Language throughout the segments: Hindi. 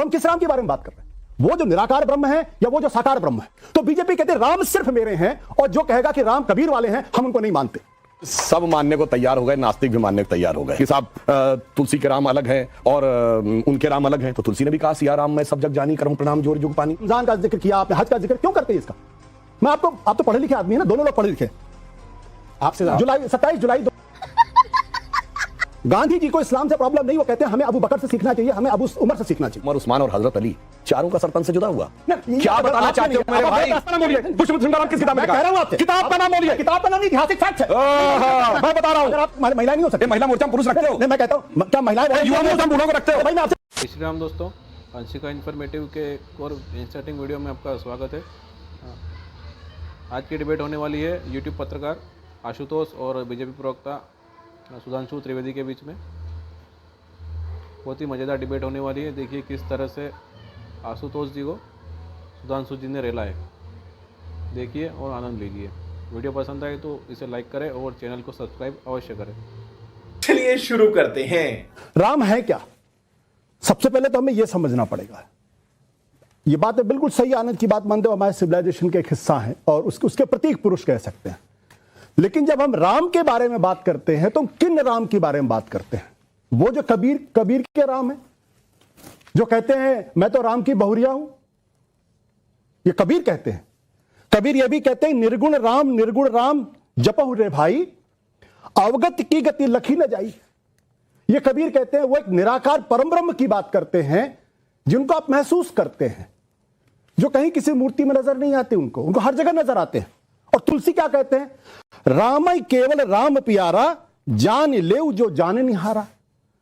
तो हम किस राम के बारे में बात कर रहे हैं? वो जो निराकार ब्रह्म है या वो जो साकार ब्रह्म है? तो बीजेपी कहते हैं राम सिर्फ मेरे हैं, और जो कहेगा कि राम कबीर वाले हैं हम उनको नहीं मानते। सब मानने को तैयार हो गए, नास्तिक भी मानने को तैयार हो गए कि साहब तुलसी के राम अलग हैं और उनके राम अलग हैं। तो तुलसी ने भी कहा सिया राम मैं सब जग जानी करऊं प्रणाम जोर जुग पानी। रमजान का जिक्र किया आपने, हज का जिक्र क्यों करते हैं इसका? मैं आप तो पढ़े लिखे आदमी है ना, दोनों लोग पढ़े लिखे आपसे। 27 जुलाई गांधी जी को इस्लाम से प्रॉब्लम नहीं, वो कहते हैं हमें अबू बकर से सीखना चाहिए, हमें अबू उमर से सीखना चाहिए। उमर, उस्मान और हजरत अली चारों का सरपंच से जुदा हुआ। क्या बताना चाहते हो मेरे भाई? किस किताब में कह रहा हूं आपसे? किताब का नाम बोलिए। किताब का नाम ऐतिहासिक फैक्ट है, मैं बता रहा हूं। अगर आप महिला नहीं हो सकते, महिला मोर्चा पुरुष रखते हो? नहीं, मैं कहता हूं क्या महिलाएं युवा मोर्चा बूढ़ों को रखते हो? भाई मैं आपसे श्री राम दोस्तों, अंशिका इन्फॉर्मेटिव के एक और इंटरेस्टिंग वीडियो में आपका स्वागत है। आज की डिबेट होने वाली है यूट्यूब पत्रकार आशुतोष और बीजेपी प्रवक्ता सुधांशु त्रिवेदी के बीच में। बहुत ही मज़ेदार डिबेट होने वाली है। देखिए किस तरह से आशुतोष जी को सुधांशु जी ने रेला है। देखिए और आनंद लीजिए। वीडियो पसंद आए तो इसे लाइक करें और चैनल को सब्सक्राइब अवश्य करें। चलिए शुरू करते हैं। राम है क्या? सबसे पहले तो हमें यह समझना पड़ेगा, ये बात है बिल्कुल सही, आनंद की बात मानते हो, हमारे सिविलाइजेशन का एक हिस्सा है और उसके प्रतीक पुरुष कह सकते हैं। लेकिन जब हम राम के बारे में बात करते हैं तो हम किन राम के बारे में बात करते हैं? वो जो कबीर के राम है, जो कहते हैं मैं तो राम की बहुरिया हूं, ये कबीर कहते हैं। कबीर ये भी कहते हैं निर्गुण राम जपहु रे भाई, अवगत की गति लखी न जाई। ये कबीर कहते हैं, वो एक निराकार परम ब्रह्म की बात करते हैं जिनको आप महसूस करते हैं, जो कहीं किसी मूर्ति में नजर नहीं आते, उनको हर जगह नजर आते हैं। और तुलसी क्या कहते हैं? रामई केवल राम प्यारा, जान ले जो जाने निहारा।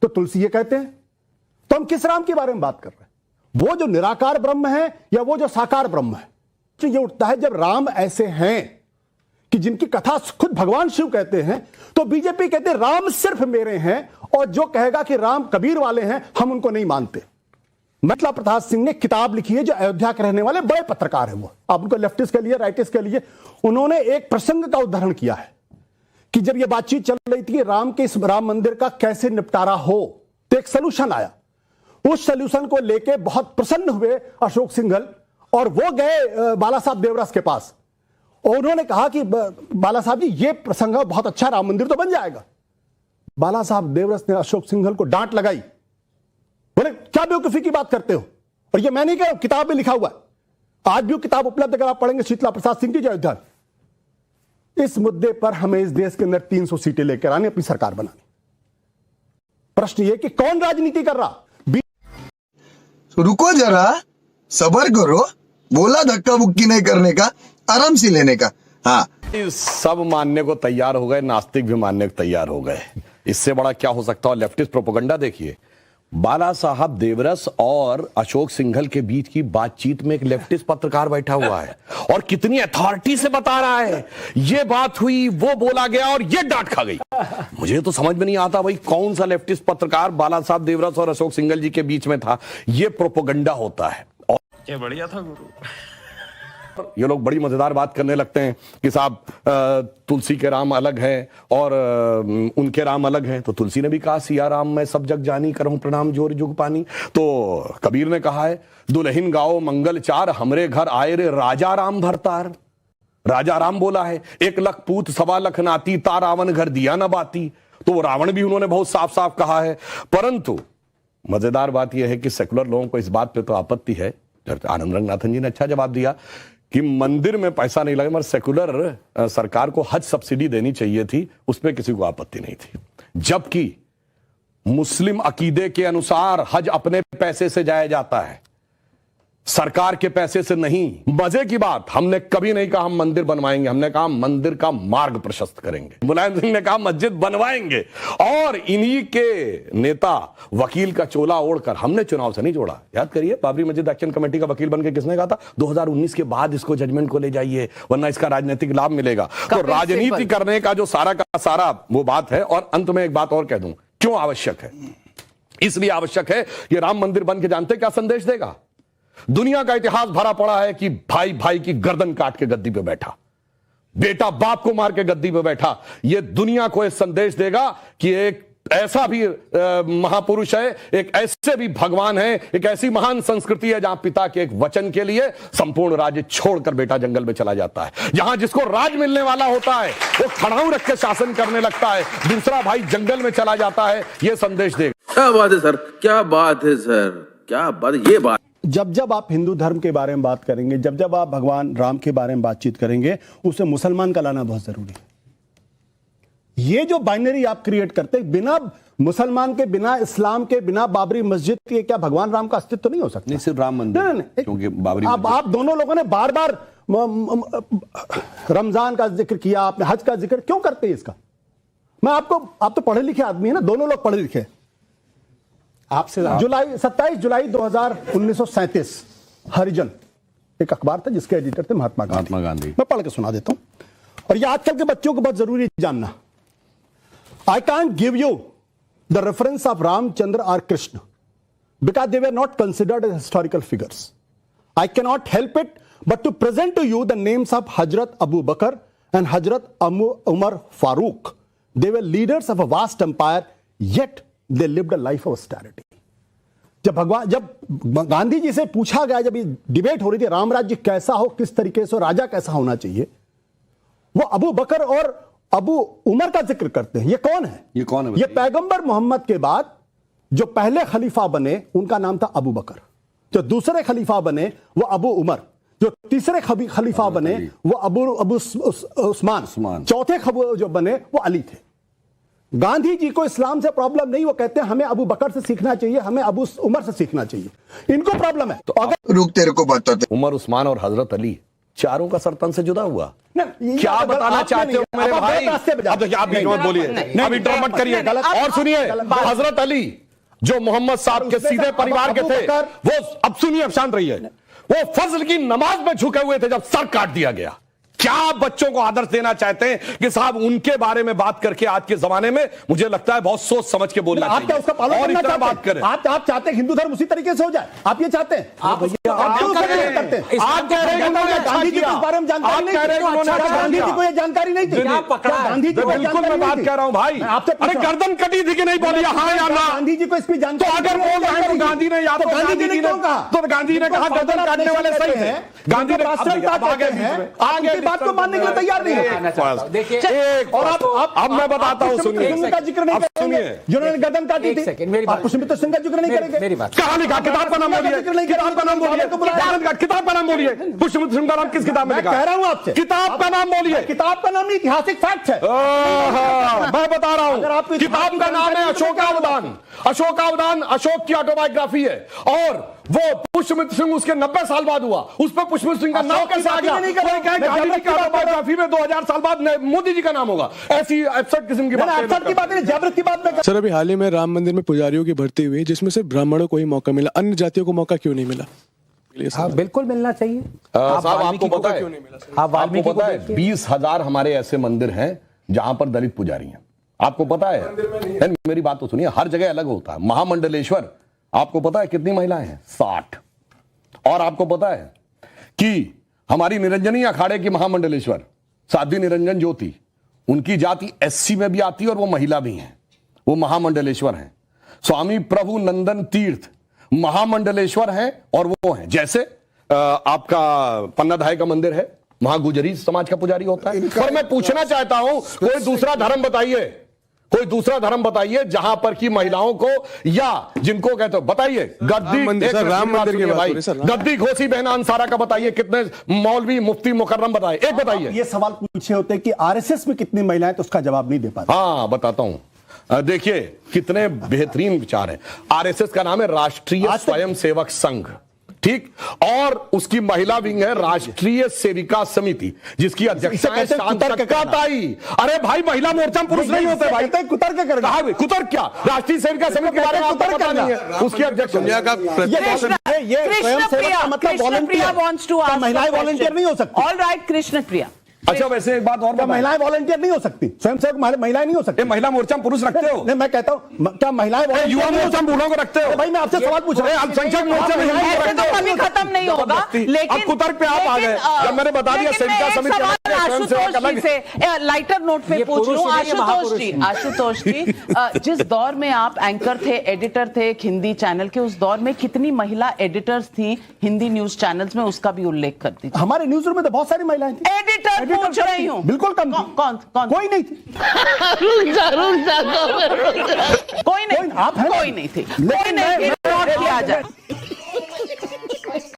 तो तुलसी ये कहते हैं। तो हम किस राम के बारे में बात कर रहे हैं? वो जो निराकार ब्रह्म है या वो जो साकार ब्रह्म है? तो ये उठता है जब राम ऐसे हैं कि जिनकी कथा खुद भगवान शिव कहते हैं, तो बीजेपी कहते हैं राम सिर्फ मेरे हैं, और जो कहेगा कि राम कबीर वाले हैं हम उनको नहीं मानते। मतला प्रसाद सिंह ने किताब लिखी है, जो अयोध्या के रहने वाले बड़े पत्रकार हैं, वो आप उनको लेफ्टिस्ट के लिए राइटिस्ट के लिए, उन्होंने एक प्रसंग का उदाहरण किया है कि जब ये बातचीत चल रही थी राम के इस राम मंदिर का कैसे निपटारा हो, तो एक सोल्यूशन आया। उस सोल्यूशन को लेके बहुत प्रसन्न हुए अशोक सिंघल, और वो गए बाला साहब देवरस के पास, और उन्होंने कहा कि बाला साहब जी ये प्रसंग बहुत अच्छा, राम मंदिर तो बन जाएगा। बाला साहब देवरस ने अशोक सिंघल को डांट लगाई, बोले क्या बेवकूफी की बात करते हो? और ये मैं नहीं कह रहा हूं, किताब में लिखा हुआ है, आज भी किताब उपलब्ध अगर आप पढ़ेंगे, शीतला प्रसाद सिंह की जो अयोध्या। इस मुद्दे पर हमें इस देश के अंदर 300 सीटें लेकर आनी, अपनी सरकार बनानी। प्रश्न ये कि कौन राजनीति कर रहा? रुको जरा, सबर करो, बोला धक्का बुक्की नहीं करने का, आराम से लेने का। हाँ, सब मानने को तैयार हो गए, नास्तिक भी मानने को तैयार हो गए। इससे बड़ा क्या हो सकता है? लेफ्टिस्ट प्रोपेगेंडा देखिए, बाला साहब देवरस और अशोक सिंघल के बीच की बातचीत में एक लेफ्टिस्ट पत्रकार बैठा हुआ है और कितनी अथॉरिटी से बता रहा है ये बात हुई, वो बोला गया और ये डांट खा गई। मुझे तो समझ में नहीं आता भाई, कौन सा लेफ्टिस्ट पत्रकार बाला साहब देवरस और अशोक सिंघल जी के बीच में था? ये प्रोपेगेंडा होता है। और क्या बढ़िया था गुरु। ये लोग बड़ी मजेदार बात करने लगते हैं कि साहब तुलसी के राम अलग हैं और उनके राम अलग हैं। तो तुलसी ने भी कहा सिया राम मैं सब जग जानी करऊं प्रणाम जोर जुग पानी। तो कबीर ने कहा है दुल्हन गाओ मंगल चार, हमरे घर आए रे राजा राम भरतार। राजा राम बोला है, 1 लाख पूत 1.25 लाख नाती, ता रावण घर दिया न बाती। तो रावण भी उन्होंने बहुत साफ साफ कहा है। परंतु मजेदार बात यह है कि सेकुलर लोगों को इस बात पे तो आपत्ति है। आनंद रंगनाथन जी ने अच्छा जवाब दिया कि मंदिर में पैसा नहीं लगे, मगर सेकुलर सरकार को हज सब्सिडी देनी चाहिए थी, उस पर किसी को आपत्ति नहीं थी। जबकि मुस्लिम अकीदे के अनुसार हज अपने पैसे से जाया जाता है, सरकार के पैसे से नहीं। मजे की बात, हमने कभी नहीं कहा हम मंदिर बनवाएंगे, हमने कहा मंदिर का मार्ग प्रशस्त करेंगे। मुलायम सिंह ने कहा मस्जिद बनवाएंगे, और इन्हीं के नेता वकील का चोला ओढ़कर, हमने चुनाव से नहीं जोड़ा। याद करिए, बाबरी मस्जिद एक्शन कमेटी का वकील बनकर किसने कहा था 2019 के बाद इसको जजमेंट को ले जाइए, वरना इसका राजनीतिक लाभ मिलेगा। तो राजनीति करने का जो सारा का सारा वो बात है। और अंत में एक बात और कह दूं, क्यों आवश्यक है? इसलिए आवश्यक है कि राम मंदिर बन के जानते क्या संदेश देगा? दुनिया का इतिहास भरा पड़ा है कि भाई भाई की गर्दन काट के गद्दी पे बैठा, बेटा बाप को मार के गद्दी पे बैठा। यह दुनिया को एक संदेश देगा कि एक ऐसा भी महापुरुष है, एक ऐसे भी भगवान है, एक ऐसी महान संस्कृति है जहां पिता के एक वचन के लिए संपूर्ण राज्य छोड़कर बेटा जंगल में चला जाता है। जहां जिसको राज मिलने वाला होता है वो खड़ाऊ रख के शासन करने लगता है, दूसरा भाई जंगल में चला जाता है। यह संदेश देगा। क्या बात है सर, क्या बात है सर, क्या बात है। ये बात जब जब आप हिंदू धर्म के बारे में बात करेंगे, जब जब आप भगवान राम के बारे में बातचीत करेंगे, उसे मुसलमान का लाना बहुत जरूरी है। ये जो बाइनरी आप क्रिएट करते हैं, बिना मुसलमान के, बिना इस्लाम के, बिना बाबरी मस्जिद के, क्या भगवान राम का अस्तित्व नहीं हो सकता? नहीं, सिर्फ राम मंदिर, नहीं, क्योंकि बाबरी आप दोनों लोगों ने बार बार रमजान का जिक्र किया, आपने हज का जिक्र क्यों करते हैं इसका? आप तो पढ़े लिखे आदमी है ना, दोनों लोग पढ़े लिखे। आपसे 27 जुलाई 1937 हरिजन एक अखबार था जिसके एडिटर थे महात्मा गांधी। मैं पढ़ के सुना देता हूं, और ये आजकल के बच्चों को बहुत जरूरी जानना। I can't give you the reference of Ramchandra or Krishna because they were not considered as historical figures. I cannot help it but to present to you the names of Hazrat Abu Bakr and Hazrat Umar Farooq. They were leaders of a vast empire, yet they lived a life of austerity. जब गांधी जी से पूछा गया, जब ये डिबेट हो रही थी राम राज्य कैसा हो, किस तरीके से राजा कैसा होना चाहिए, वो अबू बकर और अबू उमर का जिक्र करते हैं। ये कौन है? ये पैगंबर मोहम्मद के बाद जो पहले खलीफा बने उनका नाम था अबू बकर, जो दूसरे खलीफा बने वो अबू उमर, जो तीसरे खलीफा बने वो अबू उस्मान, चौथे जो बने वो अली थे। गांधी जी को इस्लाम से प्रॉब्लम नहीं, वो कहते हैं हमें अबू बकर से सीखना चाहिए, हमें अबू उमर से सीखना चाहिए। इनको प्रॉब्लम है। तो अगर रुक, तेरे को बताते। उमर, उस्मान और हजरत अली चारों का सरतन से जुदा हुआ। क्या बताना चाहते हो मेरे भाई? आप बोलिए, अभी ड्रॉ मत करिए। और सुनिए, हजरत अली जो मोहम्मद साहब के सीधे परिवार के थे, वो अब सुनिए, अब शांत रहिए, वो फजल की नमाज में झुके हुए थे जब सर काट दिया गया। क्या आप बच्चों को आदर्श देना चाहते हैं कि साहब उनके बारे में बात करके आज के जमाने में मुझे लगता है बहुत सोच समझ के बोलना चाहिए। आप क्या उसका पालन करना चाहते हैं? बात करें, आप चाहते हैं हिंदू धर्म उसी तरीके से हो जाए? आप ये चाहते हैं? आप कह रहे हैं गांधी जी के बारे में जानकारी नहीं, गांधी जी को ये जानकारी नहीं थी। गांधी जी, बिल्कुल मैं बात कह रहा हूं भाई, अरे गर्दन कटी थी कि नहीं बोली? हाँ या ना? गांधी जी को इसकी जानकारी, तो अगर बोल रहे हैं तो गांधी ने या तो गांधी जी ने कहा, तो गांधी ने कहा गर्दन काटने वाले सही है। गांधी ने आगे बात को मानने के लिए तैयार नहीं है। देखिए, और अब मैं बताता हूं, सुनिए, का जिक्र नहीं करेंगे जिन्होंने गर्दन काटी थी। आप पुष्पमित्र सिंह का जिक्र नहीं करेंगे? मेरी बात, कहां लिखा? किताब का नाम बोलिए, किताब का नाम बोलिए, किताब का नाम बोलिए। पुष्पमित्र सिंह का नाम किस किताब में लिखा? कह रहा हूं आपसे, किताब का नाम बोलिए। किताब का नाम ऐतिहासिक फैक्ट है। मैं बता रहा हूं, किताब का नाम है अशोकावदान। अशोकावदान अशोक की ऑटोबायोग्राफी है, और वो पुष्पमित्र सिंह उसके 90 साल बाद हुआ, उस पर पुष्पमित्र सिंह का नाम कैसे आ गया? गांधी जी की ऑटोबायोग्राफी में 2000 साल बाद मोदी जी का नाम होगा। ऐसी एब्सर्ड किस्म की बात। सर, अभी हाल ही में राम मंदिर में पुजारियों की भर्ती हुई, जिसमें सिर्फ ब्राह्मणों को ही मौका मिला, अन्य जातियों को मौका क्यों नहीं मिला? बिल्कुल मिलना चाहिए। साहब आपको पता है, आपको पता है 20,000 हमारे ऐसे मंदिर हैं जहां पर दलित पुजारी हैं। आपको पता है? मेरी बात तो सुनिए, हर जगह अलग होता है। महामंडलेश्वर आपको पता है कितनी महिलाएं हैं? 60। और आपको पता है कि हमारी निरंजनी अखाड़े की महामंडलेश्वर साध्वी निरंजन ज्योति, उनकी जाति SC में भी आती है और वो महिला भी हैं, वो महामंडलेश्वर हैं। स्वामी प्रभु नंदन तीर्थ महामंडलेश्वर हैं, और वो हैं जैसे आपका पन्नाधाय का मंदिर है, वहां गुजरी समाज का पुजारी होता है। और मैं पूछना चाहता हूं, कोई दूसरा धर्म बताइए, कोई दूसरा धर्म बताइए जहां पर की महिलाओं को, या जिनको कहते हो, बताइए। राम मंदिर के भाई, गद्दी घोसी बहना अंसारा का बताइए, कितने मौलवी मुफ्ती मुकर्रम बताइए, एक बताइए। ये सवाल पूछे होते कि RSS में कितनी महिलाएं, तो उसका जवाब नहीं दे पाते। हाँ, बताता हूं। देखिए कितने बेहतरीन विचार हैं। RSS का नाम है राष्ट्रीय स्वयंसेवक संघ, ठीक, और उसकी महिला विंग है राष्ट्रीय सेविका समिति, जिसकी अध्यक्ष है शांताई। अरे भाई, महिला मोर्चा पुरुष नहीं होते भाई, कुतर के करेगा। कुतर क्या? राष्ट्रीय सेविका समिति के बारे में आपको पता नहीं है? उसकी अध्यक्ष ये स्वयंसेवक का मतलब वॉलंटियर, महिलाएं वॉलंटियर नहीं हो सकती। ऑल राइट, कृष्ण प्रिया, अच्छा वैसे एक बात और क्या बताएं। महिलाएं वॉलंटियर नहीं हो सकती? स्वयंसेवक महिलाएं नहीं हो सकती? ये महिला मोर्चा में पुरुष रखते हो? नहीं, मैं कहता हूं क्या महिलाएं volunteer युवा नहीं हो मोर्चा में सकती? बूढ़ों को रखते हो? अरे भाई मैं आपसे सवाल पूछ रहा हूं। अल्पसंख्यक मोर्चा में हिंदुओं को ऐसे रखते तो हो? कभी खत्म नहीं होगा। लेकिन अब कुतर्क पे आप आ गए जब मैंने बता दिया लेकिन मैं सेविका एक समिति सवाल अलग है, स्वयंसेवक आशुतोष अलग जी है। से लाइटर नोट पे ये पूछ लूं। पुरुष नहीं, ये आशुतोष जी जिस दौर में आप एंकर थे, एडिटर थे एक हिंदी चैनल के, उस दौर में कितनी महिला एडिटर्स थी हिंदी न्यूज चैनल्स में, उसका भी उल्लेख कर दीजिए। हमारे न्यूज रूम में तो बहुत सारी महिलाएं थी। एडिटर पूछ कम रही थी, हूँ। बिल्कुल कम थी। कौन कोई नहीं थी। कोई नहीं, आप हैं ना? कोई नहीं थी, लेकिन कोई नहीं थी, मैं- नोट किया जाए।